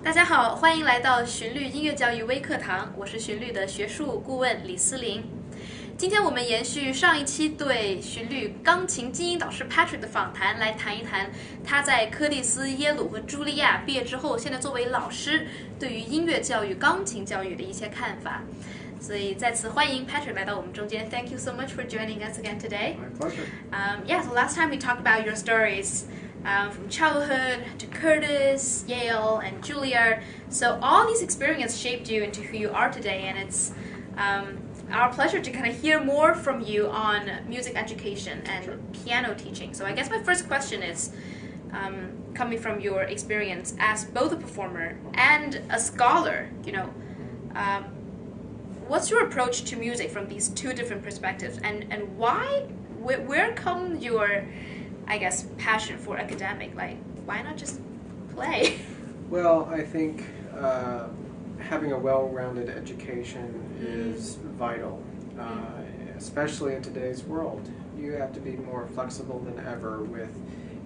大家好，欢迎来到循律音乐教育微课堂，我是循律的学术顾问李思玲。今天我们延续上一期对循律钢琴精英导师 Patrick 的访谈，来谈一谈他在柯蒂斯、耶鲁和茱莉亚毕业之后，现在作为老师对于音乐教育、钢琴教育的一些看法。所以再次欢迎 Patrick 来到我们中间。Thank you so much for joining us again today. My pleasure. So last time we talked about your stories from childhood to Curtis, Yale, and Juilliard. So all these experiences shaped you into who you are today, and it's our pleasure to kind of hear more from you on music education and piano teaching. So I guess my first question is, coming from your experience as both a performer and a scholar, what's your approach to music from these two different perspectives, and where come your, I guess, passion for academic? Like, why not just play? Well, I think having a well-rounded education is vital, especially in today's world. You have to be more flexible than ever with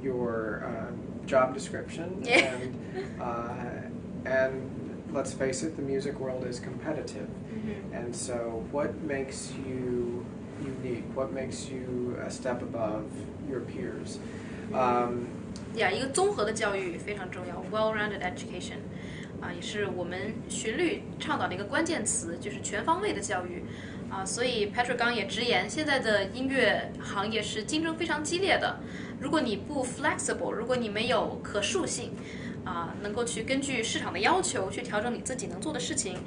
your job description, and let's face it, the music world is competitive. And so what makes you unique? What makes you a step above your peers? 一个综合的教育非常重要 ，well-rounded education， 也是我们循律倡导的一个关键词，就是全方位的教育。所以 Patrick 刚也直言，现在的音乐行业是竞争非常激烈的。如果你不 flexible， 如果你没有可塑性，能够去根据市场的要求去调整你自己能做的事情，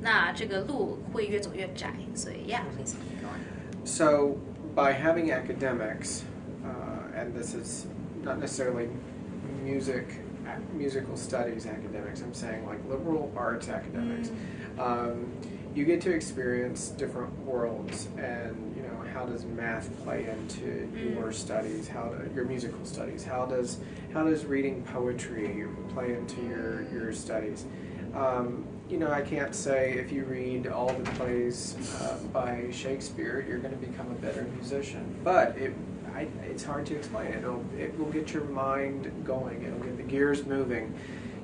那这个路会越走越窄。所以 please go on. So by having academics, and this is not necessarily musical studies academics, I'm saying like liberal arts academics, you get to experience different worlds, and how does math play into your studies? Your musical studies? How does reading poetry play into your studies? I can't say if you read all the plays by Shakespeare, you're going to become a better musician. But it's hard to explain. It will get your mind going. It'll get the gears moving.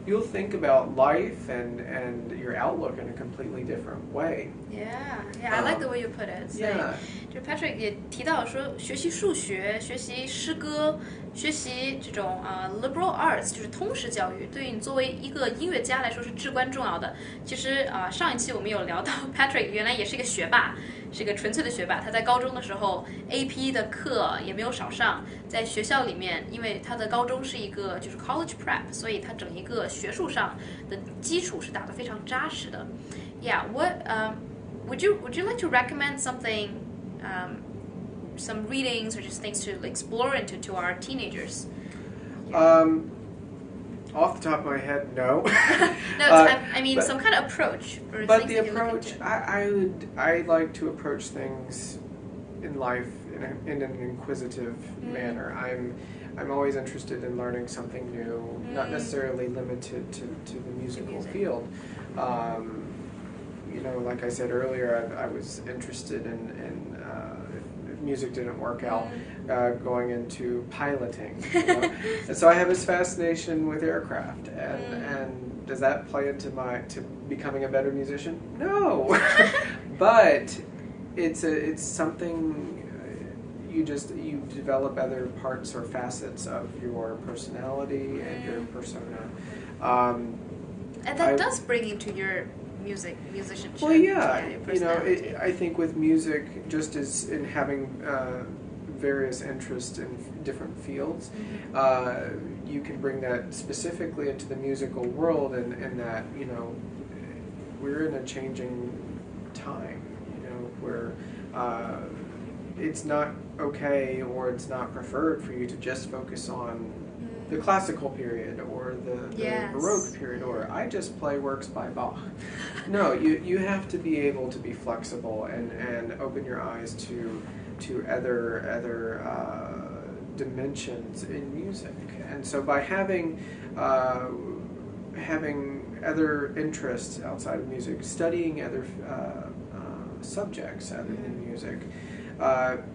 You'll think about life and your outlook in a completely different way. Yeah, I like the way you put it. Yeah. 就 Patrick 也提到说，学习数学、学习诗歌、学习这种liberal arts 就是通识教育，对于你作为一个音乐家来说是至关重要的。其实上一期我们有聊到 Patrick 原来也是一个学霸，是一个纯粹的学霸。他在高中的时候 AP 的课也没有少上，在学校里面，因为他的高中是一个就是 college prep， 所以他整一个学术上的基础是打得非常扎实的。Yeah, would you like to recommend something, some readings or just things to explore into to our teenagers? Off the top of my head, no. No, I mean some kind of approach. Or But the approach, I like to approach things in life in an inquisitive manner. I'm always interested in learning something new, not necessarily limited to the musical field. Like I said earlier, I was interested in if music didn't work out, going into piloting. And so I have this fascination with aircraft, and does that play into to becoming a better musician? No, but it's something you develop other parts or facets of your personality and your persona. And that does bring into your musicianship. Well, yeah, I think with music, just as in having various interests in different fields, you can bring that specifically into the musical world, and that we're in a changing time, where it's not okay or it's not preferred for you to just focus on the classical period or the Baroque period, or I just play works by Bach. No, you have to be able to be flexible and open your eyes to other dimensions in music. And so by having other interests outside of music, studying other subjects other than music,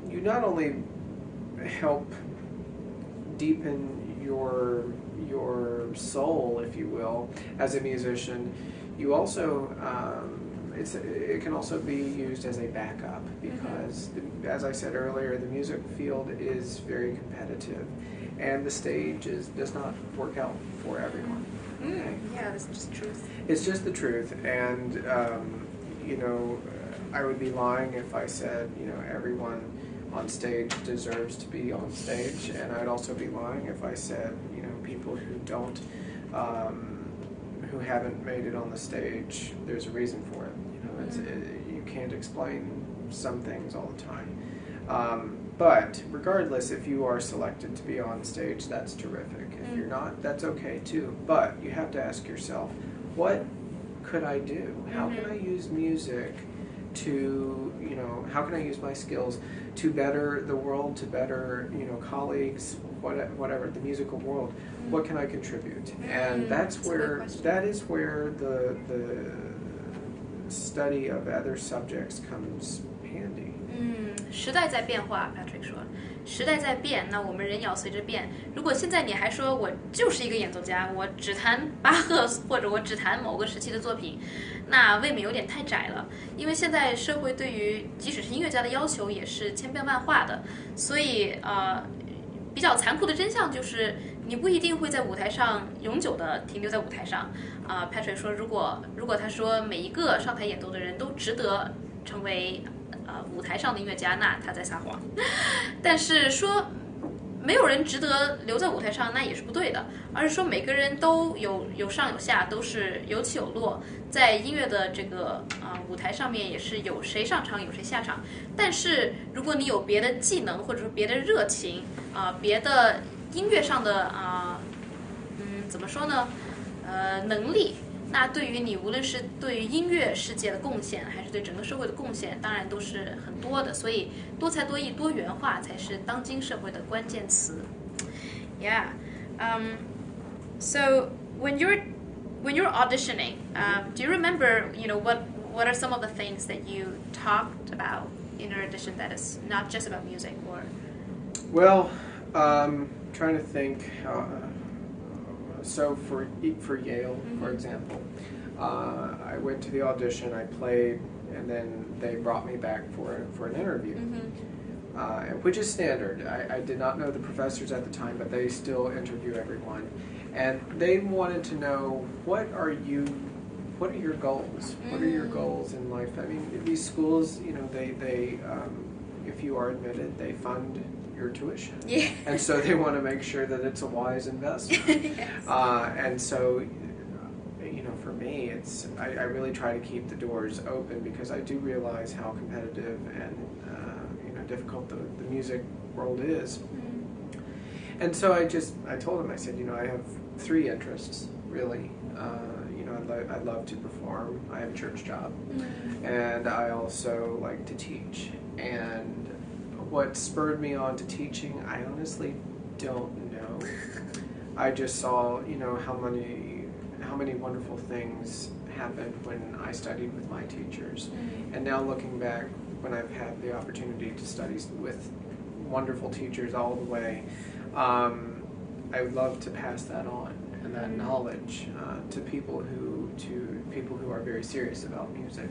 you not only help deepen your soul, if you will, as a musician, you also it can also be used as a backup because, as I said earlier, the music field is very competitive, and the stage does not work out for everyone. Okay? Yeah, that's just truth. It's just the truth, and I would be lying if I said everyone on stage deserves to be on stage, and I'd also be lying if I said people who don't, who haven't made it on the stage, there's a reason for it. You can't explain some things all the time. But regardless, if you are selected to be on stage, that's terrific. If you're not, that's okay too. But you have to ask yourself, what could I do? How can I use music to, how can I use my skills to better the world, to better, colleagues, whatever, the musical world? What can I contribute? And that is where the study of other subjects comes handy. 时代在变化 ，Patrick 说，时代在变，那我们人也要随着变。如果现在你还说我就是一个演奏家，我只弹巴赫或者我只弹某个时期的作品，那未免有点太窄了。因为现在社会对于即使是音乐家的要求也是千变万化的，所以比较残酷的真相就是你不一定会在舞台上永久的停留在舞台上。Patrick 说，如果他说每一个上台演奏的人都值得成为舞台上的音乐家，那他在撒谎。但是说没有人值得留在舞台上，那也是不对的，而是说每个人都有上有下，都是有起有落，在音乐的这个舞台上面也是有谁上场有谁下场。但是如果你有别的技能或者说别的热情别的音乐上的怎么说呢能力，那对于你无论是对于音乐世界的贡献还是对整个社会的贡献，当然都是很多的，所以多才多艺多元化才是当今社会的关键词。 Yeah. So when you're auditioning, do you remember what are some of the things that you talked about in your audition that is not just about music? Or well, trying to think. So for Yale, for example, I went to the audition, I played, and then they brought me back for an interview, which is standard. I did not know the professors at the time, but they still interview everyone, and they wanted to know what are your goals? What are your goals in life? I mean, these schools, they if you are admitted, they fund your tuition. Yeah. And so they want to make sure that it's a wise investment. Yes. And so, for me, I really try to keep the doors open because I do realize how competitive and difficult the music world is. And so I told him, I said, I have 3 interests, really. I love to perform. I have a church job. And I also like to teach. And what spurred me on to teaching, I honestly don't know. I just saw, how many wonderful things happened when I studied with my teachers. And now looking back, when I've had the opportunity to study with wonderful teachers all the way, I would love to pass that on and that knowledge to people who are very serious about music.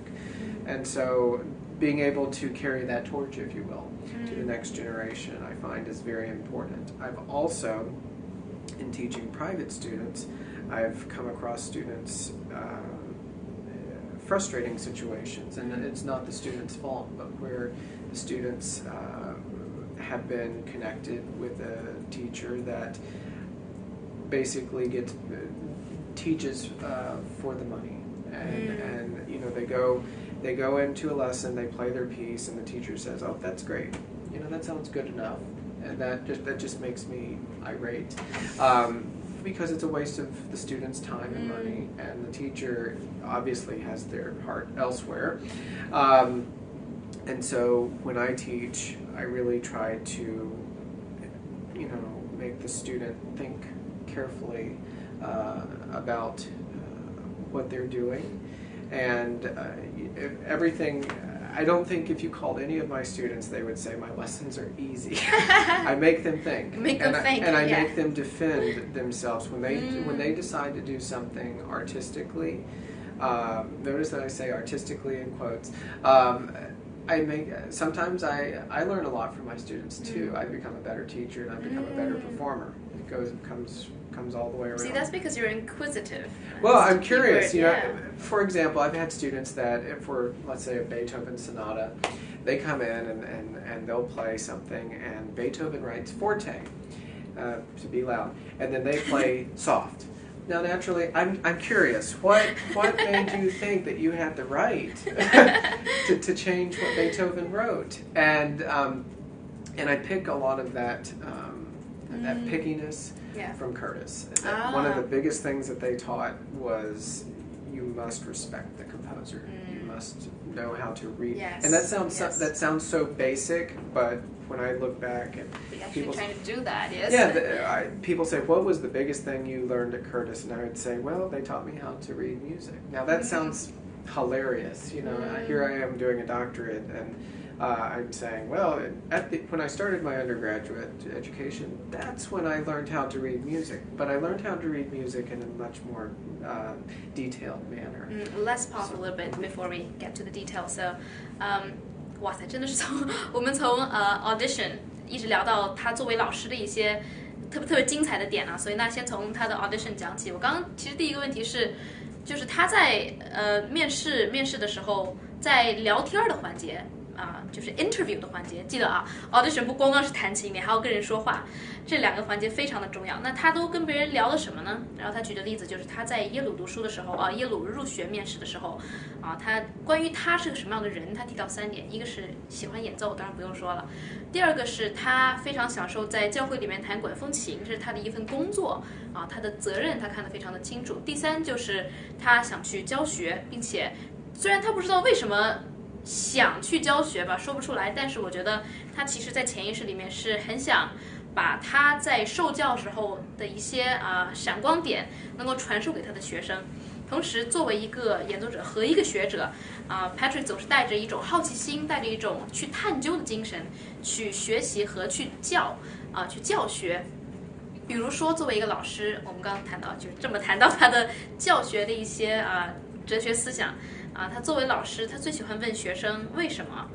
And so being able to carry that torch, if you will, to the next generation, I find is very important. I've also, in teaching private students, I've come across students frustrating situations, and it's not the student's fault, but where the students have been connected with a teacher that basically teaches for the money, and they go into a lesson, they play their piece, and the teacher says, "Oh, that's great. That sounds good enough," and that just makes me irate. Because it's a waste of the student's time and money, and the teacher obviously has their heart elsewhere. And so when I teach, I really try to, make the student think carefully what they're doing, and everything. I don't think if you called any of my students, they would say my lessons are easy. I make them think. Make them think, and I yeah. make them defend themselves when they decide to do something artistically. Notice that I say artistically in quotes. Sometimes I learn a lot from my students too. I become a better teacher and I become a better performer. It comes all the way around. See, that's because you're inquisitive. Well, I'm curious. Yeah. For example, I've had students that, for let's say a Beethoven sonata, they come in and they'll play something, and Beethoven writes forte to be loud, and then they play soft. Now, naturally, I'm curious. What made you think that you had the right to change what Beethoven wrote? And I pick a lot of that pickiness from Curtis. One of the biggest things that they taught was you must respect the composer. You must know how to read. Yes. And that sounds so basic, but when I look back and people trying to do that, yes. Yeah, people say, what was the biggest thing you learned at Curtis? And I would say, well, they taught me how to read music. Now that sounds hilarious. Here I am doing a doctorate, and I'm saying, well, when I started my undergraduate education, that's when I learned how to read music. But I learned how to read music in a much more detailed manner. Let's pause a little bit before we get to the details. So, 哇塞，真的是我们从audition 一直聊到他作为老师的一些特别精彩的点啊，所以那先从他的 audition 讲起。我刚刚其实第一个问题是，就是他在面试的时候，在聊天的环节就是 interview 的环节，记得啊 audition 不光光是弹琴，你还要跟人说话，这两个环节非常的重要。那他都跟别人聊了什么呢？然后他举的例子就是他在耶鲁读书的时候耶鲁入学面试的时候他关于他是个什么样的人，他提到3点，一个是喜欢演奏，当然不用说了，第二个是他非常享受在教会里面弹管风琴，这是他的一份工作他的责任他看得非常的清楚。第3就是他想去教学，并且虽然他不知道为什么想去教学吧，说不出来，但是我觉得他其实在潜意识里面是很想把他在受教时候的一些闪光点能够传授给他的学生。同时作为一个演奏者和一个学者Patrick 总是带着一种好奇心，带着一种去探究的精神去学习和去教学。比如说作为一个老师，我们刚刚谈到就是这么谈到他的教学的一些哲学思想他作为老师，他最喜欢问学生为什么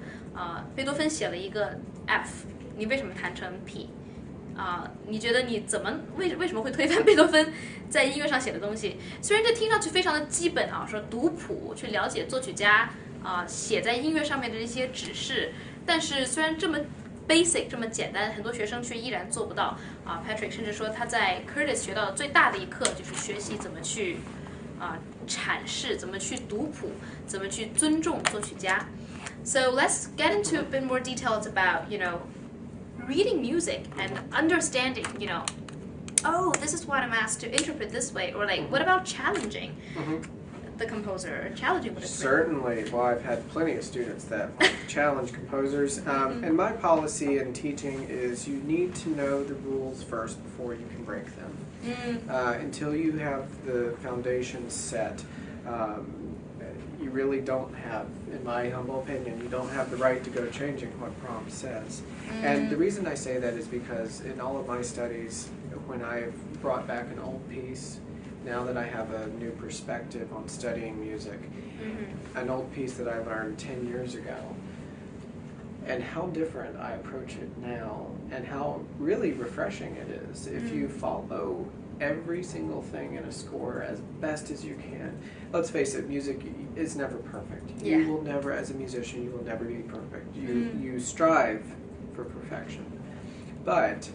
贝多芬写了一个 F， 你为什么弹成 P？你觉得你为什么会推翻贝多芬在音乐上写的东西？虽然这听上去非常的基本说读谱去了解作曲家写在音乐上面的这些指示，但是虽然这么 basic 这么简单，很多学生却依然做不到Patrick 甚至说他在 Curtis 学到的最大的一课就是学习怎么去阐释，怎么去读谱，怎么去尊重作曲家。So let's get into a bit more details about, reading music and understanding, oh, this is what I'm asked to interpret this way, or like, what about challenging the composer, or challenging what is Certainly. Well, I've had plenty of students that challenge composers, and my policy in teaching is you need to know the rules first before you can break them. Until you have the foundation set, you really don't have, in my humble opinion, you don't have the right to go changing what prompt says. And the reason I say that is because in all of my studies, when I've brought back an old piece, now that I have a new perspective on studying music, an old piece that I learned 10 years ago, and how different I approach it now, and how really refreshing it is if you follow every single thing in a score as best as you can. Let's face it, music is never perfect. You will never, as a musician, you will never be perfect. You strive for perfection. But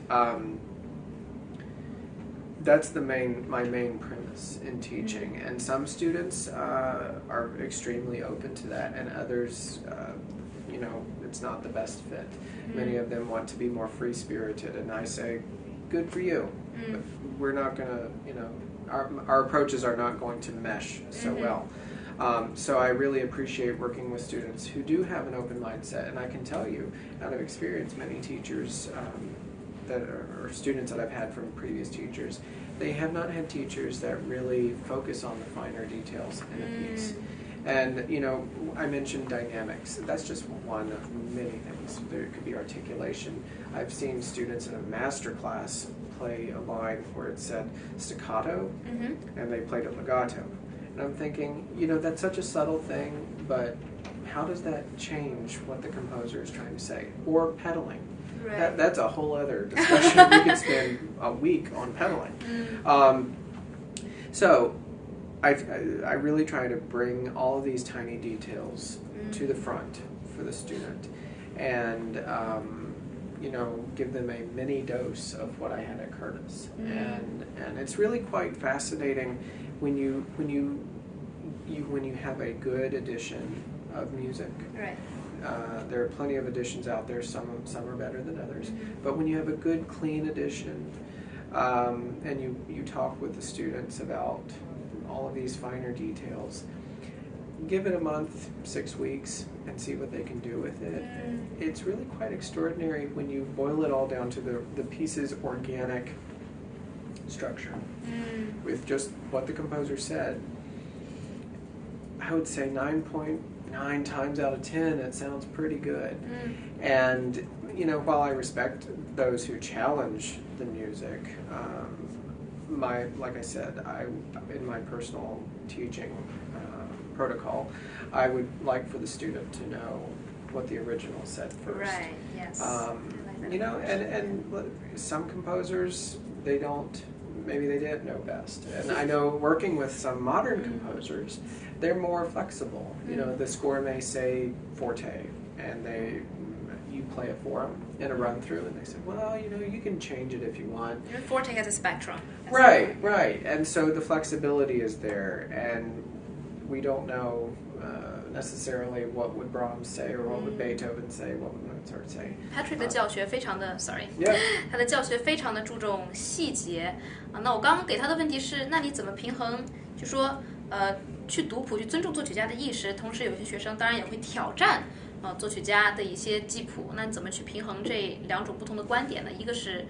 that's my main premise in teaching. And some students are extremely open to that, and others, it's not the best fit. Many of them want to be more free-spirited, and I say, good for you. But we're not going to, our approaches are not going to mesh so well. So I really appreciate working with students who do have an open mindset, and I can tell you, out of experience, many teachers that are students that I've had from previous teachers, they have not had teachers that really focus on the finer details in a piece. And, you know, I mentioned dynamics. That's just one of many things. There could be articulation. I've seen students in a master class play a line where it said staccato, and they played it legato. And I'm thinking, you know, that's such a subtle thing, but how does that change what the composer is trying to say? Or pedaling. Right. That's a whole other discussion. We could spend a week on pedaling. So I really try to bring all of these tiny details to the front for the student, and you know, give them a mini dose of what I had at Curtis. And it's really quite fascinating when you have a good edition of music. Right. There are plenty of editions out there. Some are better than others. But when you have a good, clean edition, and you talk with the students about all of these finer details, give it a month, 6 weeks, and see what they can do with it. It's really quite extraordinary when you boil it all down to the piece's organic structure. With just what the composer said, I would say 9.9 times out of 10, it sounds pretty good. And, you know, while I respect those who challenge the music, like I said, in my personal teaching protocol, I would like for the student to know what the original said first. Right, yes. You know, and some composers, maybe they didn't know best. And I know working with some modern composers, they're more flexible. You know, the score may say forte, and you play it for them in a run through, and they say, well, you know, you can change it if you want. Forte has a spectrum. Right. And so the flexibility is there, and we don't know necessarily what would Brahms say, or what would Beethoven say, what would Mozart say. Patrick 的教学非常的 Yeah. 他的教学非常的注重细节啊。那我刚刚给他的问题是，那你怎么平衡？就说去读谱，去尊重作曲家的意识，同时有些学生当然也会挑战作曲家的一些记谱。那你怎么去平衡这两种不同的观点呢？一个是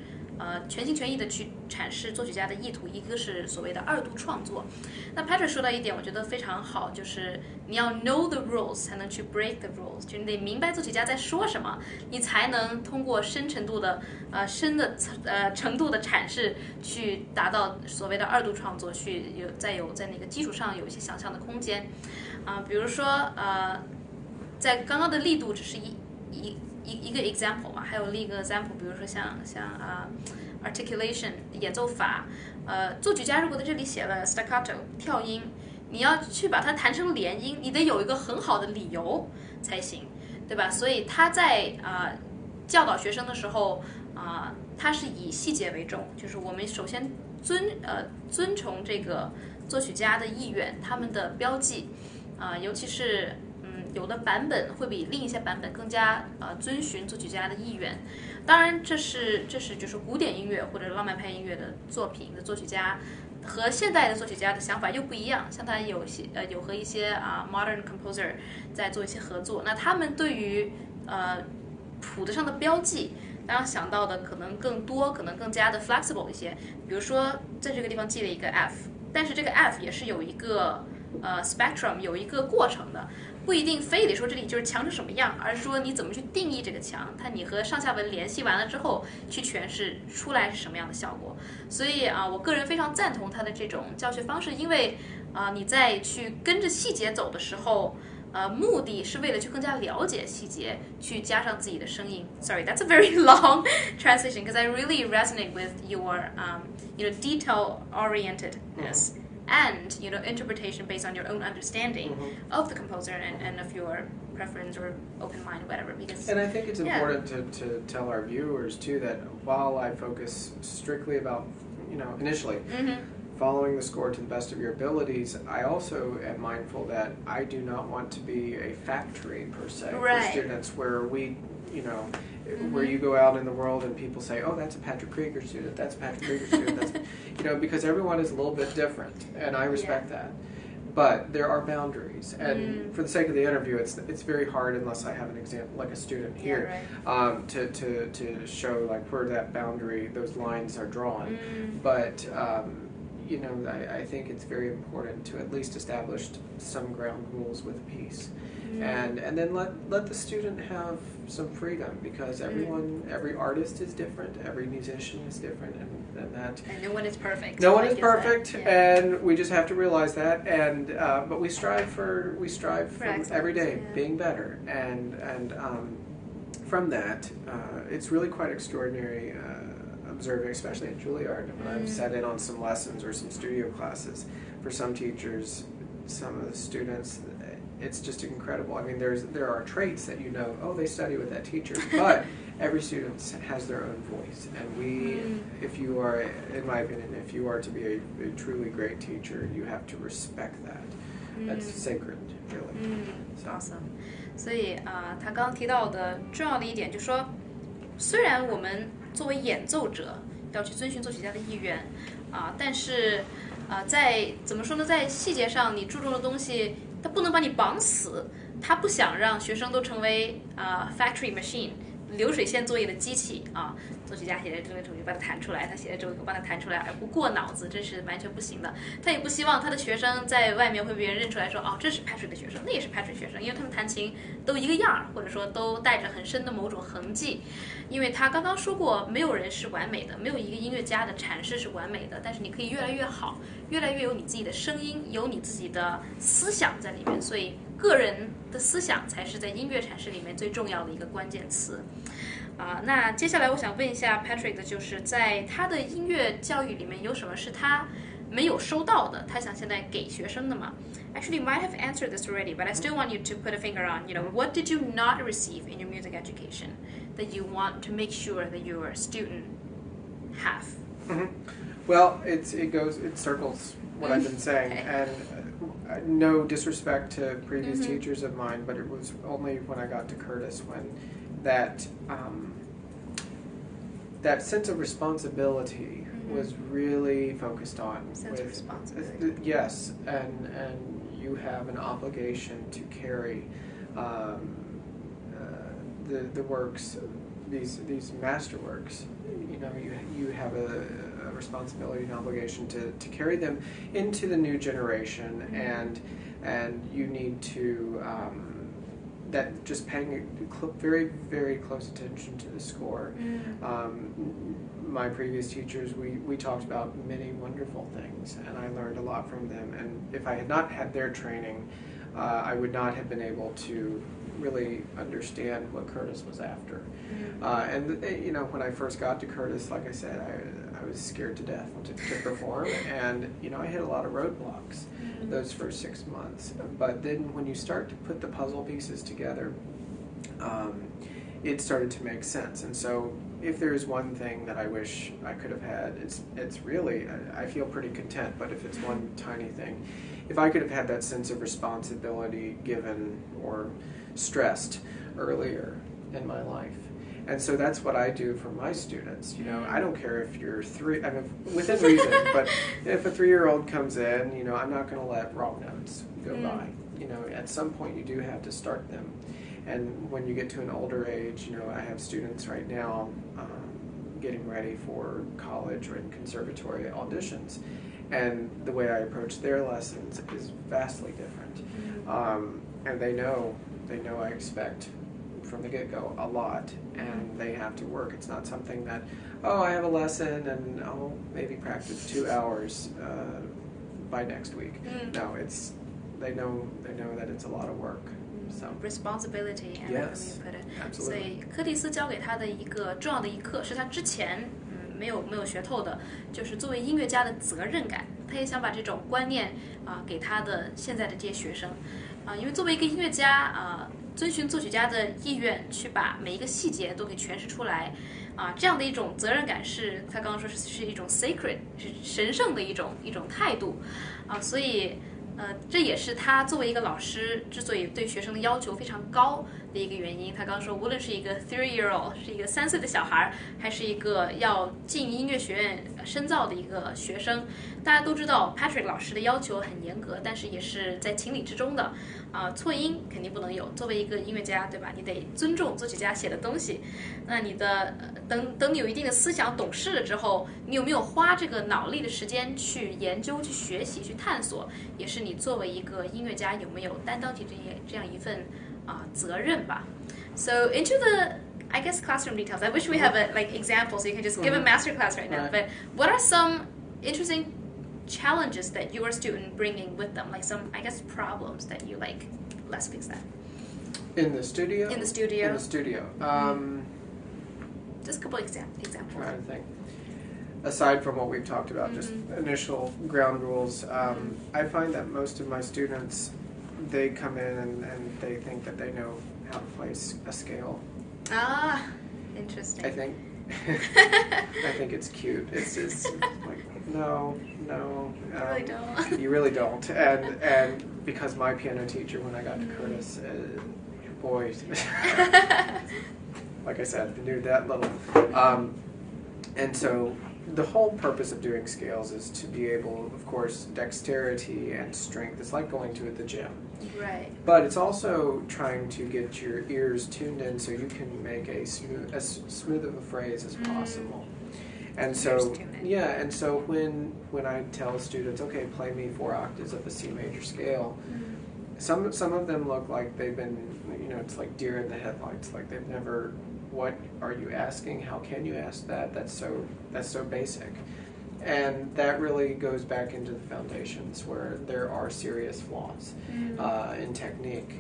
全心全意的去阐释作曲家的意图，一个是所谓的二度创作。那 Patrick 说到一点，我觉得非常好，就是你要 know the rules 才能去 break the rules， 就你得明白作曲家在说什么，你才能通过深程度的程度的阐释，去达到所谓的二度创作，在那个基础上有一些想象的空间比如说在刚刚的力度只是一个 example 嘛，还有另一个 example， 比如说像articulation 演奏法，作曲家如果在这里写了 staccato 跳音，你要去把它弹成连音，你得有一个很好的理由才行，对吧？所以他在教导学生的时候他是以细节为重，就是我们首先遵从这个作曲家的意愿，他们的标记尤其是有的版本会比另一些版本更加遵循作曲家的意愿。当然这是就是古典音乐或者浪漫派音乐的作品的作曲家和现代的作曲家的想法又不一样，像他有和一些modern composer 在做一些合作，那他们对于谱子上的标记当然想到的可能更多，可能更加的 flexible 一些。比如说在这个地方记了一个 F， 但是这个 F 也是有一个spectrum， 有一个过程的，不一定非得说这里就是墙是什么样，而是说你怎么去定义这个墙，你和上下文联系完了之后去诠释出来是什么样的效果。所以我个人非常赞同他的这种教学方式，因为你在去跟着细节走的时候目的是为了去更加了解细节，去加上自己的声音。Sorry, that's a very long translation because I really resonate with your detail orientedness. And interpretation based on your own understanding of the composer and of your preference or open mind, whatever. And I think it's important to tell our viewers too that while I focus strictly about initially following the score to the best of your abilities, I also am mindful that I do not want to be a factory per se for students where we where you go out in the world and people say, oh, that's a Patrick Krieger student, that's a Patrick Krieger student, that's, because everyone is a little bit different, and I respect that. But there are boundaries, and for the sake of the interview, it's very hard unless I have an example, like a student here, to show like where that boundary, those lines are drawn. But you know, I think it's very important to at least establish some ground rules with a piece. And then let the student have some freedom, because every artist is different, every musician is different, and no one is perfect. No one is perfect, and we just have to realize that. And but we strive for every day being better, and from that, it's really quite extraordinary observing, especially at Juilliard, when I've sat in on some lessons or some studio classes for some teachers, some of the students. It's just incredible. I mean, there are traits that they study with that teacher, but every student has their own voice. And if you are, in my opinion, if you are to be a truly great teacher, you have to respect that. That's sacred, really. Awesome. 所以他刚刚提到的重要的一点就是说，虽然我们作为演奏者要去遵循作曲家的意愿但是在怎么说呢，在细节上你注重的东西，他不能把你绑死，他不想让学生都成为factory machine 流水线作业的机器作曲家写的这个主题把它弹出来，他写的这个把它弹出来，而不过脑子，这是完全不行的。他也不希望他的学生在外面会被别人认出来说这是 Patrick 的学生，那也是 Patrick 学生，因为他们弹琴都一个样，或者说都带着很深的某种痕迹。因为他刚刚说过，没有人是完美的，没有一个音乐家的阐释是完美的，但是你可以越来越好，越来越有你自己的声音，有你自己的思想在里面，所以个人的思想才是在音乐阐释里面最重要的一个关键词。那接下来我想问一下 Patrick 的就是在他的音乐教育里面有什么是他没有收到的，他想现在给学生的吗？ Actually, you might have answered this already, but I still want you to put a finger on, what did you not receive in your music education that you want to make sure that your student have? Well, it circles what I've been saying, and no disrespect to previous teachers of mine, but it was only when I got to Curtis when that sense of responsibility was really focused on. Sense of responsibility. Yes, and you have an obligation to carry the works, these masterworks. You have a responsibility and obligation to carry them into the new generation, and you need to that just paying very, very close attention to the score. My previous teachers, we talked about many wonderful things, and I learned a lot from them. And if I had not had their training, I would not have been able to really understand what Curtis was after. And when I first got to Curtis, like I said, I was scared to death to perform, and I hit a lot of roadblocks those first 6 months. But then when you start to put the puzzle pieces together, it started to make sense. And so if there's one thing that I wish I could have had, it's really, I feel pretty content, but if it's one tiny thing, if I could have had that sense of responsibility given or stressed earlier in my life. And so that's what I do for my students. I don't care if you're 3, I mean, within reason, but if a 3-year-old comes in, I'm not going to let wrong notes go by. At some point you do have to start them. And when you get to an older age, I have students right now getting ready for college or in conservatory auditions. And the way I approach their lessons is vastly different. And they know I expect from the get-go a lot, and they have to work. It's not something that, I have a lesson and I'll maybe practice 2 hours by next week. No, they know that it's a lot of work. So responsibility, and yes, put it. absolutely. 所以柯蒂斯教给他的一个重要的一课，是他之前没有学透的，就是作为音乐家的责任感。他也想把这种观念给他的现在的这些学生因为作为一个音乐家遵循作曲家的意愿去把每一个细节都给诠释出来这样的一种责任感是他刚刚说是一种 sacred 是神圣的一种态度所以这也是他作为一个老师之所以对学生的要求非常高的一个原因。他刚说，无论是一个 3-year-old， 是一个3岁的小孩，还是一个要进音乐学院深造的一个学生，大家都知道 Patrick 老师的要求很严格，但是也是在情理之中的。错音肯定不能有，作为一个音乐家，对吧？你得尊重作曲家写的东西。那你的等你有一定的思想懂事了之后，你有没有花这个脑力的时间去研究、去学习、去探索，也是你作为一个音乐家有没有担当起这样一份责任吧。So into the I guess classroom details. I wish we have like examples so you can just give a master class right now. But what are some interesting challenges that your student bringing with them, like some I guess problems that you like? Let's fix that. In the studio. In the studio. In the studio. Just a couple examples. Trying to think. Aside from what we've talked about, just initial ground rules, I find that most of my students, they come in and they think that they know how to play a scale. Ah, interesting. I think. I think it's cute. It's like no. You really don't. You really don't. And because my piano teacher, when I got to Curtis, boy, like I said, knew that little. And so the whole purpose of doing scales is to be able, of course, dexterity and strength. It's like going to the gym. Right. But it's also trying to get your ears tuned in so you can make as smooth of a phrase as possible. And so, yeah, and so when I tell students, okay, play me 4 octaves of a C major scale, some of them look like they've been, it's like deer in the headlights, like they've never. What are you asking? How can you ask that? That's so basic. And that really goes back into the foundations where there are serious flaws in technique.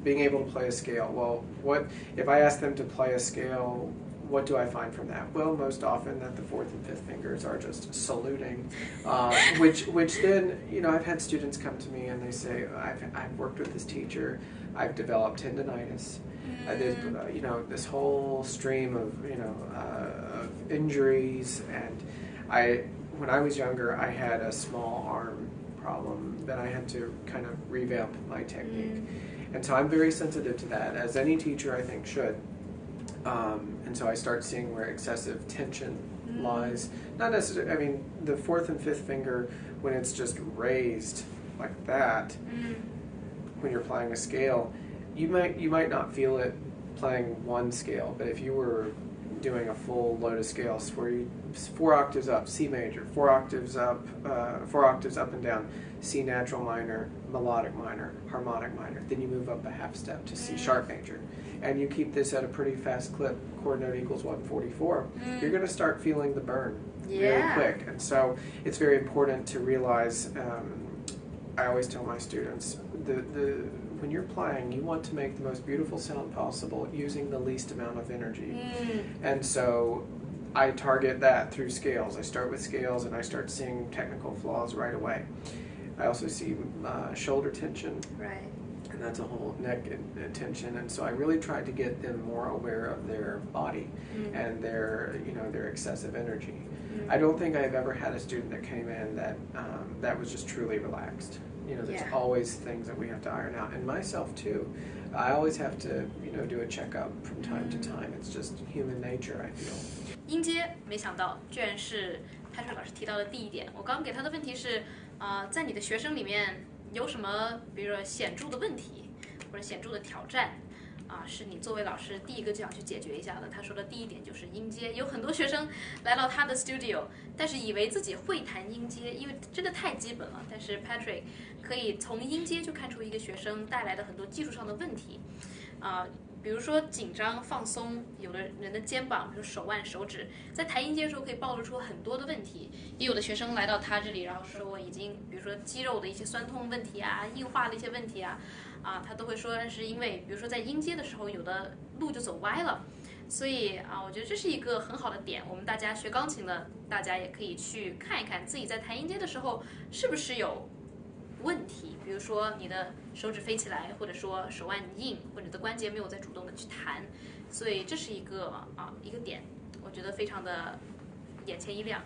Being able to play a scale. Well, what if I ask them to play a scale? What do I find from that? Well, most often that the 4th and 5th fingers are just saluting, which then, I've had students come to me and they say, I've worked with this teacher, I've developed tendinitis. There's, this whole stream of injuries, and when I was younger, I had a small arm problem that I had to kind of revamp my technique, and so I'm very sensitive to that, as any teacher I think should. And so I start seeing where excessive tension lies. Not necessarily. The 4th and 5th finger, when it's just raised like that, when you're playing a scale. You might not feel it playing one scale, but if you were doing a full load of scales where you 4 octaves up, C major, 4 octaves up and down, C natural minor, melodic minor, harmonic minor, then you move up a half step to C sharp major, and you keep this at a pretty fast clip, chord note equals 144, you're going to start feeling the burn really quick. And so it's very important to realize, I always tell my students, when you're playing, you want to make the most beautiful sound possible using the least amount of energy. And so I target that through scales. I start with scales and I start seeing technical flaws right away. I also see shoulder tension. Right. And that's a whole neck tension. And so I really try to get them more aware of their body and their excessive energy. I don't think I've ever had a student that came in that was just truly relaxed. There's always things that we have to iron out, and myself too. I always have to, do a checkup from time to time. It's just human nature, I feel. 音阶没想到居然是Patrick老师提到的第一点。我刚给他的问题是，在你的学生里面有什么，比如说显著的问题或者显著的挑战？是你作为老师第一个就想去解决一下的。他说的第一点就是音阶，有很多学生来到他的 studio， 但是以为自己会弹音阶，因为真的太基本了。但是 Patrick 可以从音阶就看出一个学生带来的很多技术上的问题，比如说紧张放松，有的人的肩膀，比如手腕、手指，在弹音阶的时候可以暴露出很多的问题。也有的学生来到他这里，然后说我已经，比如说肌肉的一些酸痛问题啊，硬化的一些问题啊，他都会说是因为，比如说在音阶的时候，有的路就走歪了。所以我觉得这是一个很好的点。我们大家学钢琴的，大家也可以去看一看自己在弹音阶的时候是不是有问题，比如说你的手指飞起来，或者说手腕硬，或者你的关节没有在主动的去弹，所以这是一个点，我觉得非常的眼前一亮。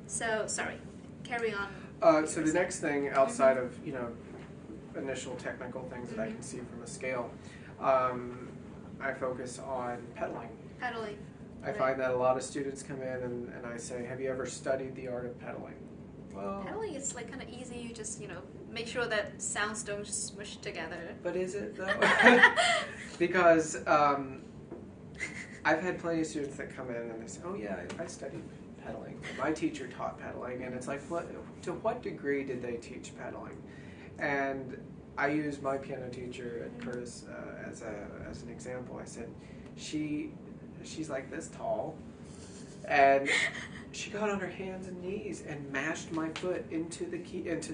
So sorry, carry on. So the next thing outside of initial technical things that I can see from a scale, I focus on pedaling. Pedaling. I find that a lot of students come in and I say, have you ever studied the art of pedaling? Well, pedaling is like kind of easy. You just make sure that sounds don't smush together. But is it though? Because I've had plenty of students that come in and they say, oh yeah, I studied pedaling. My teacher taught pedaling, and it's like, to what degree did they teach pedaling? And I use my piano teacher at Curtis as an example. I said, she's like this tall, and she got on her hands and knees and mashed my foot into the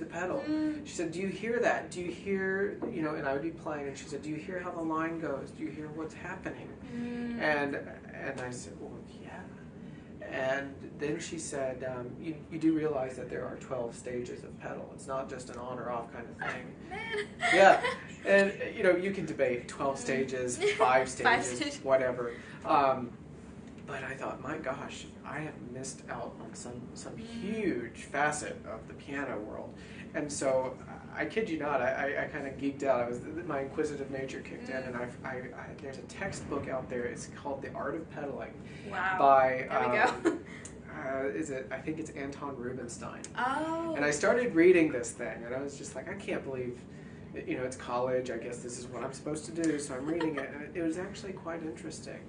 pedal. She said, do you hear that? Do you hear, and I would be playing, and she said, do you hear how the line goes? Do you hear what's happening? And I said, well, yeah. And then she said, you do realize that there are 12 stages of pedal. It's not just an on or off kind of thing. Yeah. And, you can debate 12 stages, 5 stages, whatever. But I thought, my gosh, I have missed out on some huge facet of the piano world. And so, I kid you not, I kind of geeked out. My inquisitive nature kicked in, and there's a textbook out there. It's called The Art of Pedaling. Wow. By, there we go. I think it's Anton Rubinstein. Oh. And I started reading this thing, and I was just like, I can't believe, it's college. I guess this is what I'm supposed to do. So I'm reading it, and it was actually quite interesting.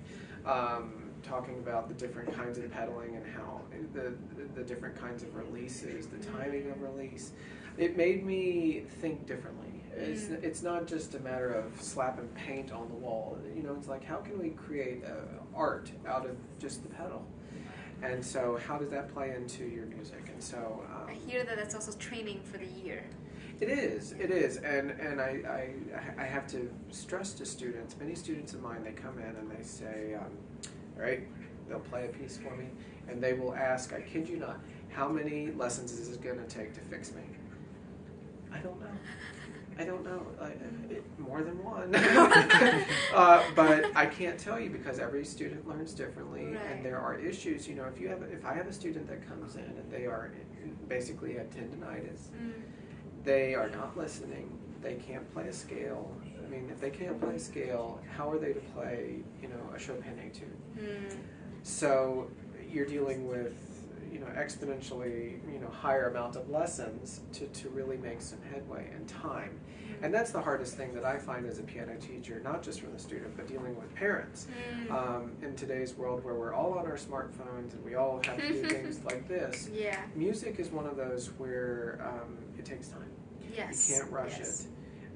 Talking about the different kinds of pedaling and how the different kinds of releases, the timing of release. It made me think differently. It's not just a matter of slapping paint on the wall. It's like, how can we create art out of just the pedal? And so how does that play into your music? And so I hear that that's also training for the year. It is, and I have to stress to students, many students of mine, they come in and they say, all right, they'll play a piece for me, and they will ask, I kid you not, how many lessons is it going to take to fix me? I don't know. More than one. But I can't tell you because every student learns differently, right. And there are issues. If I have a student that comes in and they are basically have tendinitis, they are not listening. They can't play a scale. I mean, if they can't play a scale, how are they to play, a Chopin etude? So you're dealing with, exponentially, higher amount of lessons to really make some headway and time. And that's the hardest thing that I find as a piano teacher, not just from the student, but dealing with parents. In today's world where we're all on our smartphones and we all have to do things like this, music is one of those where it takes time. Yes. You can't rush it.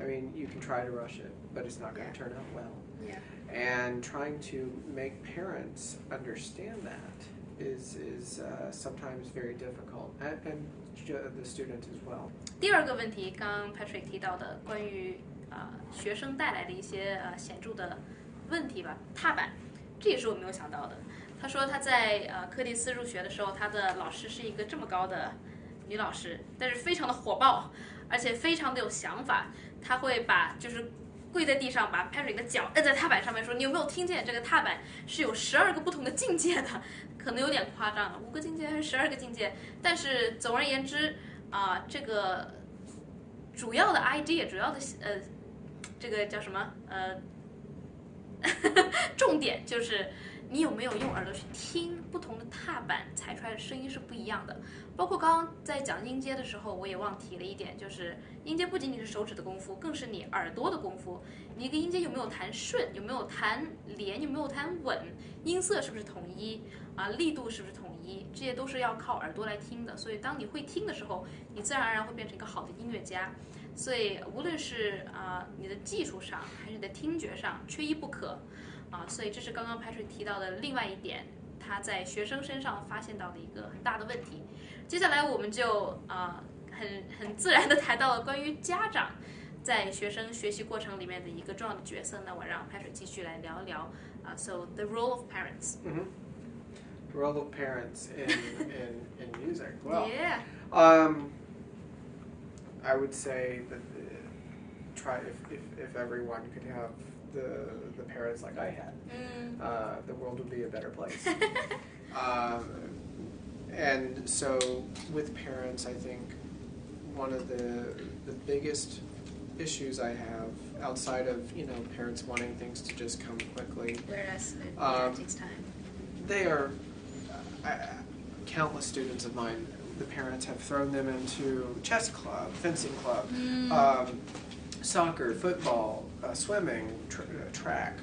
I mean, you can try to rush it, but it's not going to turn out well. Yeah. And trying to make parents understand that is sometimes very difficult, and the student as well. 第二个问题，刚刚 Patrick 提到的关于学生带来的一些显著的问题吧，踏板，这也是我没有想到的。他说他在柯蒂斯入学的时候，他的老师是一个这么高的女老师，但是非常的火爆，而且非常的有想法。他会就是跪在地上，把 Patrick 的脚摁在踏板上面，说：“你有没有听见这个踏板是有12个不同的境界的？可能有点夸张了，5个境界还是12个境界？但是总而言之，这个主要的 idea， 主要的这个叫什么重点就是你有没有用耳朵去听不同的踏板踩出来的声音是不一样的。包括刚刚在讲音阶的时候，我也忘提了一点，就是音阶不仅仅是手指的功夫，更是你耳朵的功夫。你一个音阶有没有弹顺，有没有弹连，有没有弹稳，音色是不是统一力度是不是统一，这些都是要靠耳朵来听的。所以当你会听的时候，你自然而然会变成一个好的音乐家。所以无论是你的技术上还是你的听觉上，缺一不可所以这是刚刚 Patrick 提到的另外一点，他在学生身上发现到的一个很大的问题。接下来我们就很自然的谈到了关于家长在学生学习过程里面的一个重要的角色。那我让 Patrick 继续来聊一聊So the role of parents. The role of parents in music. Well, yeah. I would say that if everyone could have the parents like I had, the world would be a better place. And so with parents, I think one of the biggest issues I have outside of parents wanting things to just come quickly. Whereas it takes time. They are countless students of mine. The parents have thrown them into chess club, fencing club, soccer, football, swimming, track,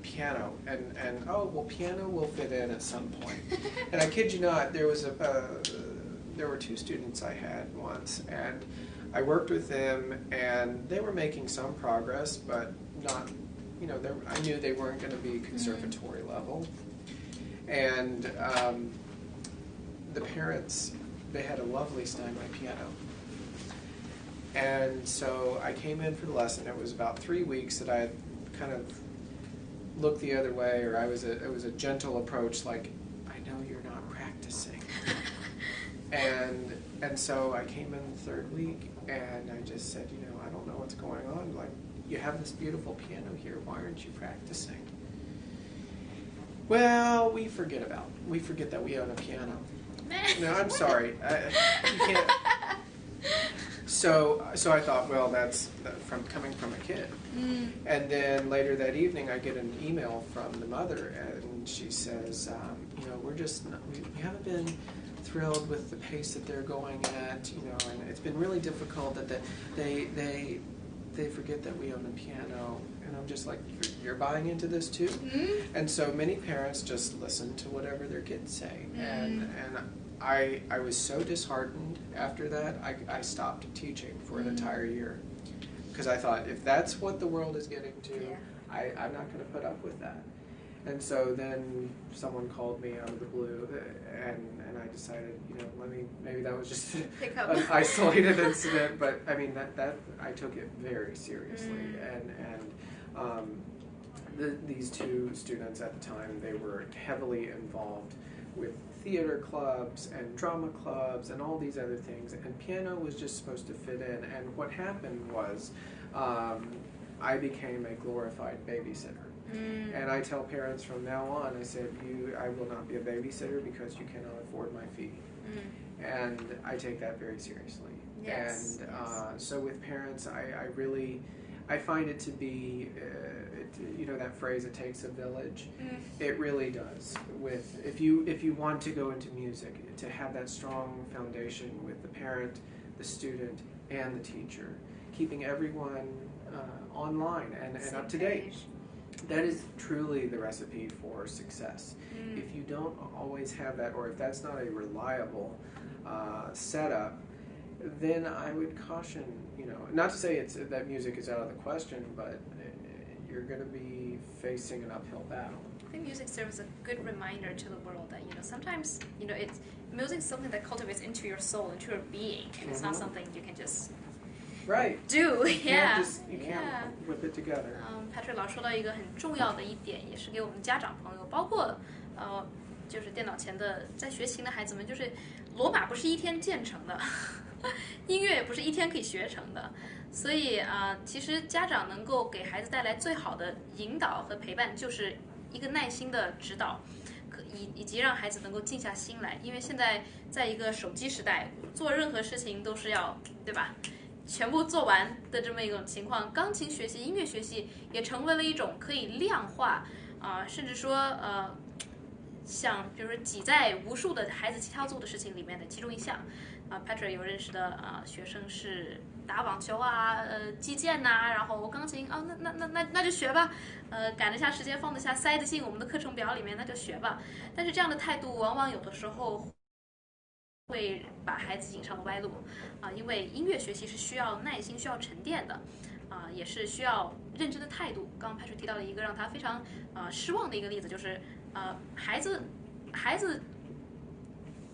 piano, and piano will fit in at some point. And I kid you not, there were 2 students I had once, and I worked with them, and they were making some progress, but not, I knew they weren't going to be conservatory level. And the parents, they had a lovely Steinway piano. And so I came in for the lesson. It was about 3 weeks that I had kind of looked the other way, or it was a gentle approach, like, I know you're not practicing. And so I came in the 3rd week, and I just said, I don't know what's going on. Like, you have this beautiful piano here. Why aren't you practicing? Well, we forget that we own a piano. No, I'm sorry. You can't. So I thought, well, that's coming from a kid. And then later that evening, I get an email from the mother, and she says, we haven't been thrilled with the pace that they're going at, and it's been really difficult that they forget that we own a piano. And I'm just like, you're buying into this too? And so many parents just listen to whatever their kids say. And I was so disheartened after that, I stopped teaching for an entire year. Because I thought, if that's what the world is getting to, I'm not going to put up with that. And so then someone called me out of the blue, and I decided, maybe that was just an isolated incident, but I mean, that I took it very seriously. These 2 students at the time, they were heavily involved with theater clubs and drama clubs and all these other things, and piano was just supposed to fit in. And what happened was I became a glorified babysitter. And I tell parents from now on, I said, I will not be a babysitter because you cannot afford my fee. And I take that very seriously. Yes. And so with parents, I find it to be, that phrase, it takes a village. It really does. If you want to go into music, to have that strong foundation with the parent, the student, and the teacher, keeping everyone online and up to date. That is truly the recipe for success. If you don't always have that, or if that's not a reliable setup, then I would caution, not to say that music is out of the question, but you're going to be facing an uphill battle. I think music serves a good reminder to the world that sometimes music is something that cultivates into your soul, into your being, and it's not something you can just do. You can't whip it together. Patrick 老说到一个很重要的一点，也是给我们家长朋友，包括就是电脑前的在学琴的孩子们，就是罗马不是一天建成的，音乐也不是一天可以学成的，所以其实家长能够给孩子带来最好的引导和陪伴，就是一个耐心的指导，以及让孩子能够静下心来，因为现在在一个手机时代，做任何事情都是要，对吧？全部做完的这么一种情况，钢琴学习、音乐学习也成为了一种可以量化甚至说像比如说挤在无数的孩子其他做的事情里面的其中一项。Patrick 有认识的学生是打网球击剑然后钢琴那就学吧，赶得下时间放得下塞得进我们的课程表里面，那就学吧。但是这样的态度往往有的时候会把孩子引上了歪路因为音乐学习是需要耐心、需要沉淀的也是需要认真的态度。刚刚Patrick提到了一个让他非常失望的一个例子，就是孩子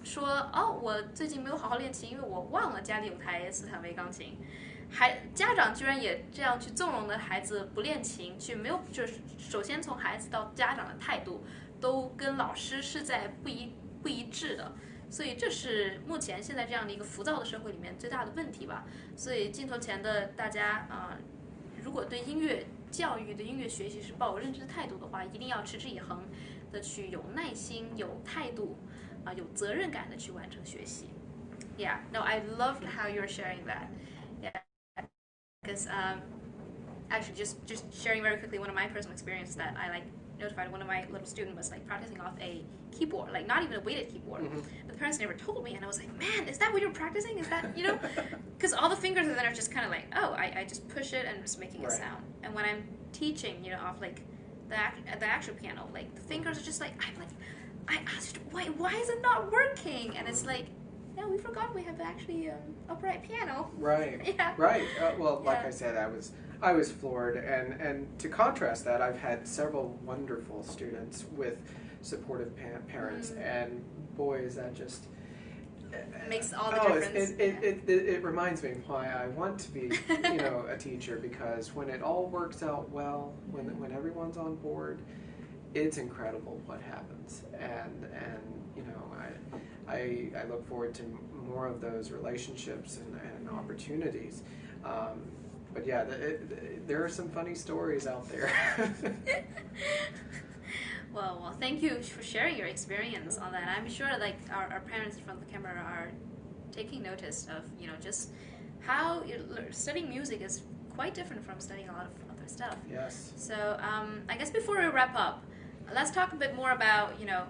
说我最近没有好好练琴，因为我忘了家里有台斯坦威钢琴。家长居然也这样去纵容的孩子不练琴，就是首先从孩子到家长的态度都跟老师是在不一致的。所以这是目前现在这样的一个浮躁的社会里面最大的问题吧。所以镜头前的大家如果对音乐教育、对音乐学习是抱有认知的态度的话，一定要持之以恒的去有耐心、有态度有责任感的去完成学习。Yeah, no, I loved how you're sharing that. Yeah, because actually, just sharing very quickly, one of my personal experiences that I like notified one of my little students was like practicing off a keyboard, like not even a weighted keyboard. Mm-hmm. But the parents never told me, and I was like, man, is that what you're practicing? Is that, you know? Because all the fingers then are just kind of like, oh, I just push it and it's making a sound. And when I'm teaching, you know, off like the actual piano, like the fingers are just like, I'm like, I asked, why is it not working? And it's like, no, we forgot we have actually upright piano. Right. Yeah. Right. Well, like I said, I was floored, and to contrast that, I've had several wonderful students with supportive parents, and boy, is that just makes all the difference. It reminds me why I want to be, you know, a teacher, because when it all works out well, when everyone's on board, it's incredible what happens, and you know, I look forward to more of those relationships and opportunities. But yeah, there are some funny stories out there. Well, thank you for sharing your experience on that. I'm sure like our parents in front of the camera are taking notice of, you know, just how studying music is quite different from studying a lot of other stuff. Yes. So I guess before we wrap up, let's talk a bit more about, you know,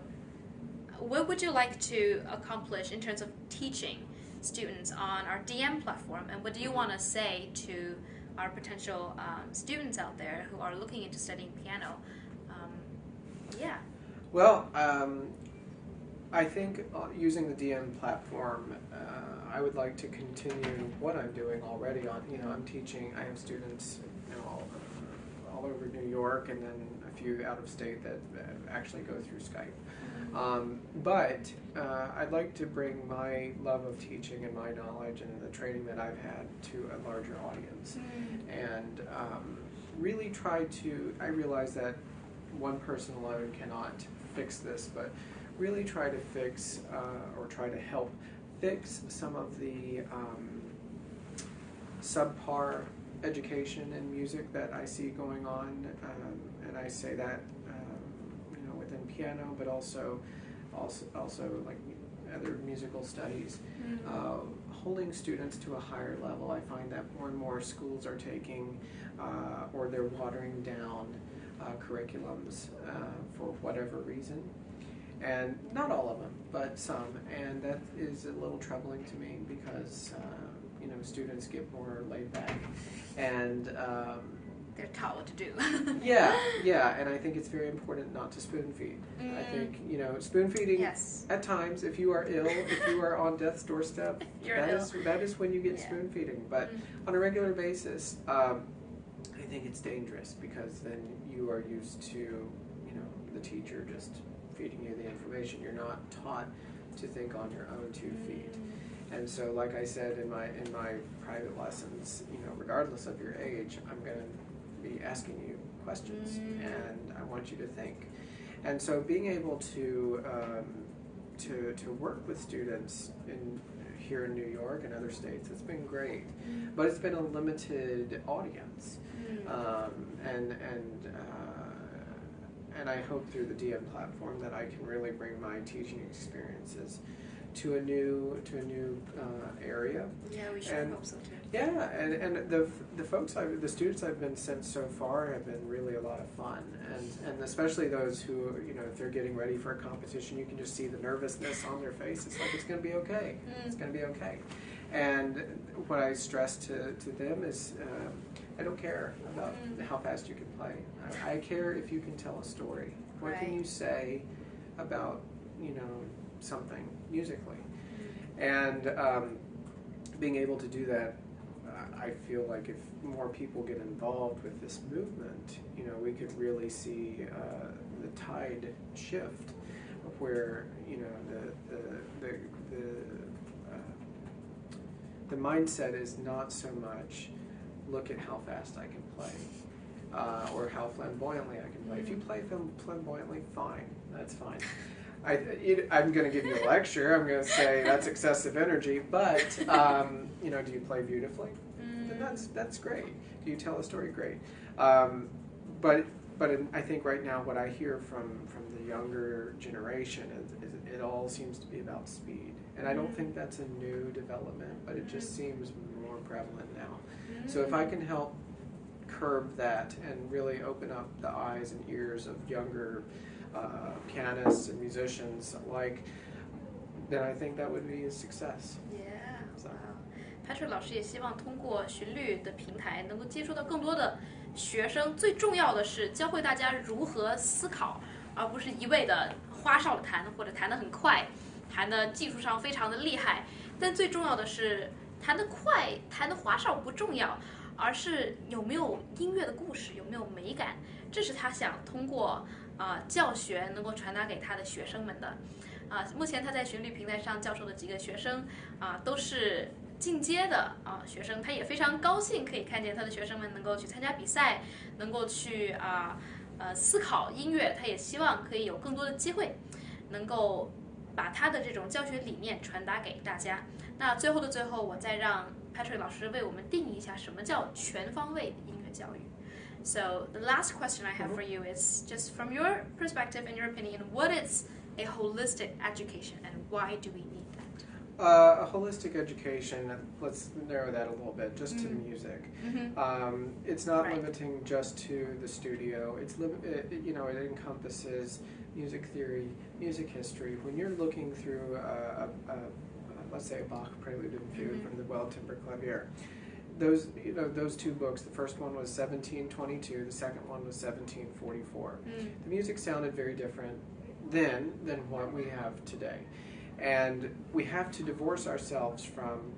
what would you like to accomplish in terms of teaching students on our DM platform, and what do you want to say to our potential students out there who are looking into studying piano? Yeah. Well, I think using the DM platform, I would like to continue what I'm doing already. You know, I'm teaching. I have students, you know, all over New York, and then a few out of state that actually go through Skype. But I'd like to bring my love of teaching and my knowledge and the training that I've had to a larger audience, and really try to. I realize that one person alone cannot fix this, but really try to fix or try to help fix some of the subpar education in music that I see going on, and I say that you know, within piano, but also like other musical studies, holding students to a higher level. I find that more and more schools are taking or they're watering down curriculums for whatever reason, and not all of them, but some, and that is a little troubling to me because you know, students get more laid back, and they're taught what to do. yeah, and I think it's very important not to spoon feed. I think, you know, spoon feeding at times, if you are ill, if you are on death's doorstep, that is when you get spoon feeding. But on a regular basis, I think it's dangerous, because then you are used to, you know, the teacher just feeding you the information. You're not taught to think on your own 2 feet. And so, like I said in my private lessons, you know, regardless of your age, I'm going to be asking you questions, and I want you to think. And so, being able to work with students here in New York and other states, it's been great, but it's been a limited audience, and I hope through the DM platform that I can really bring my teaching experiences to a new area. Yeah, we sure hope so too. Yeah, and the students I've been sent so far have been really a lot of fun, and especially those who, you know, if they're getting ready for a competition, you can just see the nervousness on their face. It's like, it's going to be okay. It's going to be okay. And what I stress to them is, I don't care about how fast you can play. I care if you can tell a story. What can you say about, you know, something musically? And being able to do that, I feel like if more people get involved with this movement, you know, we could really see the tide shift of where, you know, the mindset is not so much look at how fast I can play or how flamboyantly I can play. If you play flamboyantly, fine, that's fine. I'm going to give you a lecture. I'm going to say that's excessive energy, but you know, do you play beautifully? Then that's great. Do you tell a story? Great. But I think right now what I hear from the younger generation is it all seems to be about speed, And I don't think that's a new development, but it just seems more prevalent now. So if I can help curb that and really open up the eyes and ears of younger pianists and musicians alike, then I think that would be a success. Yeah, wow. Patrick 老师也希望通过旋律的平台能够接触到更多的学生，最重要的是教会大家如何思考，而不是一味的花哨的弹，或者弹得很快，弹的技术上非常的厉害。但最重要的是弹得快，弹得花哨不重要，而是有没有音乐的故事，有没有美感，这是他想通过教学能够传达给他的学生们的。目前他在旋律平台上教授的几个学生都是进阶的学生，他也非常高兴可以看见他的学生们能够去参加比赛，能够去思考音乐，他也希望可以有更多的机会能够把他的这种教学理念传达给大家。那最后的最后，我再让 Patrick 老师为我们定义一下什么叫全方位的音乐教育。So the last question I have for you is just from your perspective and your opinion, what is a holistic education and why do we need that? A holistic education, let's narrow that a little bit, just to music. It's not limiting just to the studio. It encompasses music theory, music history. When you're looking through let's say a Bach Prelude and Fugue from the Well-Timbered Clavier, those two books, the first one was 1722, the second one was 1744. The music sounded very different then than what we have today. And we have to divorce ourselves from,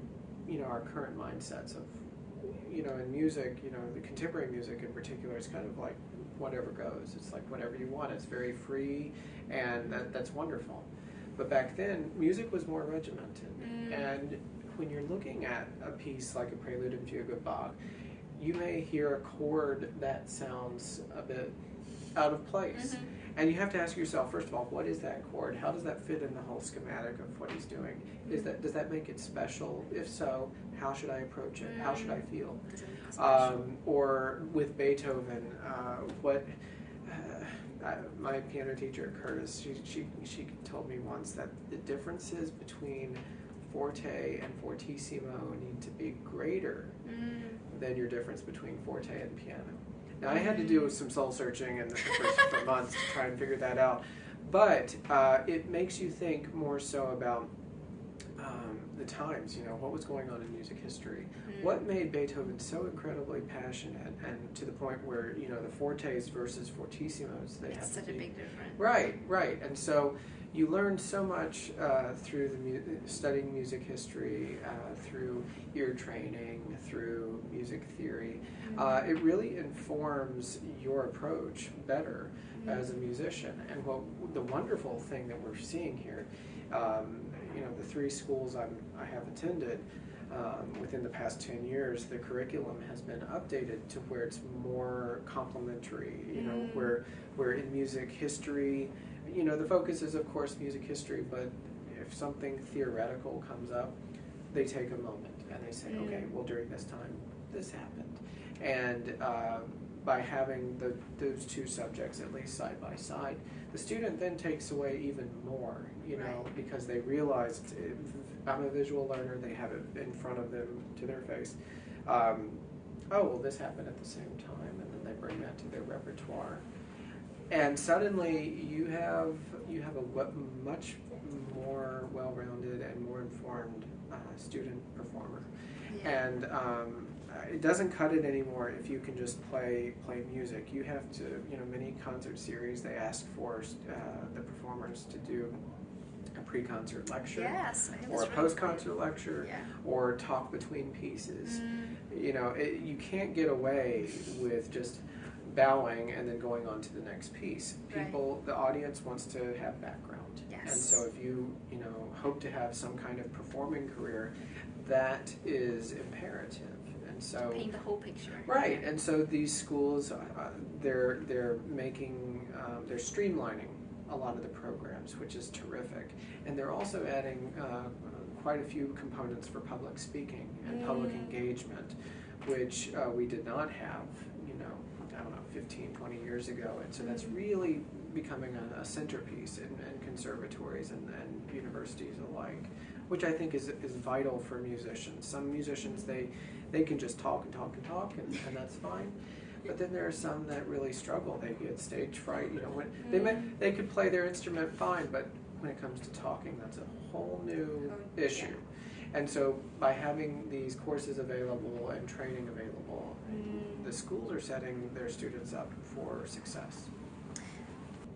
our current mindsets of, in music, the contemporary music in particular is kind of like whatever goes. It's like whatever you want. It's very free, and that's wonderful. But back then, music was more regimented. And when you're looking at a piece like a Prelude and Fugue of Bach, you may hear a chord that sounds a bit out of place. And you have to ask yourself, first of all, what is that chord? How does that fit in the whole schematic of what he's doing? Does that make it special? If so, how should I approach it? How should I feel? Or with Beethoven, my piano teacher, Curtis, she told me once that the differences between forte and fortissimo need to be greater than your difference between forte and piano. Now, I had to do some soul searching in the first months to try and figure that out, but it makes you think more so about the times, what was going on in music history. What made Beethoven so incredibly passionate, and to the point where, the fortes versus fortissimos, they have such a big difference. Right. And so you learn so much through studying music history, through ear training, through music theory. It really informs your approach better as a musician. And the wonderful thing that we're seeing here, the three schools I have attended, within the past 10 years, the curriculum has been updated to where it's more complementary, where in music history, the focus is, of course, music history, but if something theoretical comes up, they take a moment and they say, okay, well, during this time, this happened. And by having those two subjects at least side by side, the student then takes away even more, because they realize I'm a visual learner, they have it in front of them to their face. This happened at the same time, and then they bring that to their repertoire. And suddenly you have a much more well-rounded and more informed student performer. And it doesn't cut it anymore if you can just play music. You have to, many concert series, they ask for the performers to do a pre-concert lecture, or a post-concert lecture, or talk between pieces. You can't get away with just bowing and then going on to the next piece. The audience wants to have background. And so if you hope to have some kind of performing career, that is imperative. And so paint the whole picture. Right. And so these schools, they're making, they're streamlining a lot of the programs, which is terrific. And they're also adding quite a few components for public speaking and public engagement, which we did not have, don't know, 15, 20 years ago. And so that's really becoming a centerpiece in conservatories and universities alike, which I think is vital for musicians. Some musicians, they can just talk and talk and talk, and that's fine. But then there are some that really struggle. They get stage fright. You know, when they could play their instrument fine, but when it comes to talking, that's a whole new issue. And so by having these courses available and training available, the schools are setting their students up for success.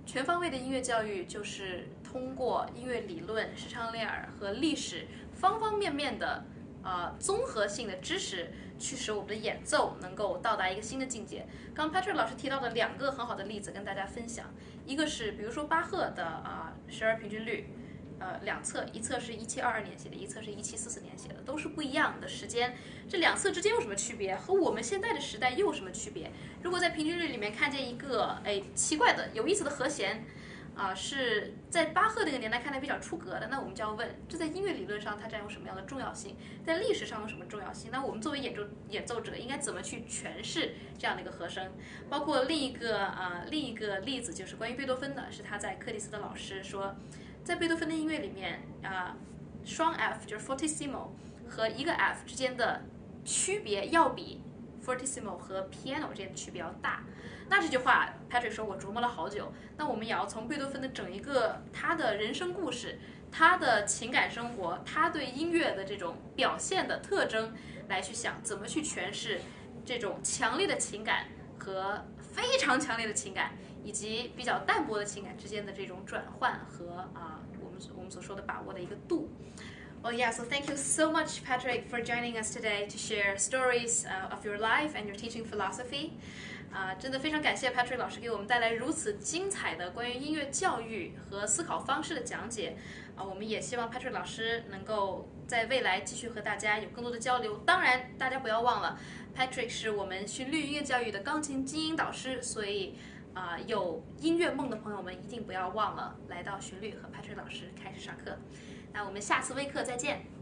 全方位的音乐教育就是通过音乐理论、视唱练耳和历史方方面面的综合性的知识，去使我们的演奏能够到达一个新的境界。刚 Patrick 老师提到的2个很好的例子跟大家分享，一个是比如说巴赫的12平均律，2册，一册是1722年写的，一册是1744年写的，都是不一样的时间。这2册之间有什么区别？和我们现在的时代又有什么区别？如果在平均律里面看见一个奇怪的、有意思的和弦，是在巴赫那个年代看来比较出格的，那我们就要问，这在音乐理论上它占有什么样的重要性？在历史上有什么重要性？那我们作为演奏者应该怎么去诠释这样的一个和声？包括另一个例子就是关于贝多芬的，是他在柯蒂斯的老师说，在贝多芬的音乐里面双 F 就是 fortissimo 和一个 F 之间的区别要比 fortissimo 和 piano 之间的区别要大。那这句话 Patrick 说我琢磨了好久，那我们也要从贝多芬的整一个他的人生故事，他的情感生活，他对音乐的这种表现的特征来去想怎么去诠释这种强烈的情感和非常强烈的情感以及比较淡薄的情感之间的这种转换和我们所说的把握的一个度。Well, yeah, so thank you so much, Patrick, for joining us today to share stories of your life and your teaching philosophy. 真的非常感谢 Patrick 老师给我们带来如此精彩的关于音乐教育和思考方式的讲解。我们也希望 Patrick 老师能够在未来继续和大家有更多的交流。当然，大家不要忘了 ，Patrick 是我们循律音乐教育的钢琴精英导师，所以有音乐梦的朋友们一定不要忘了来到循律和 Patrick 老师开始上课。那我们下次微课再见。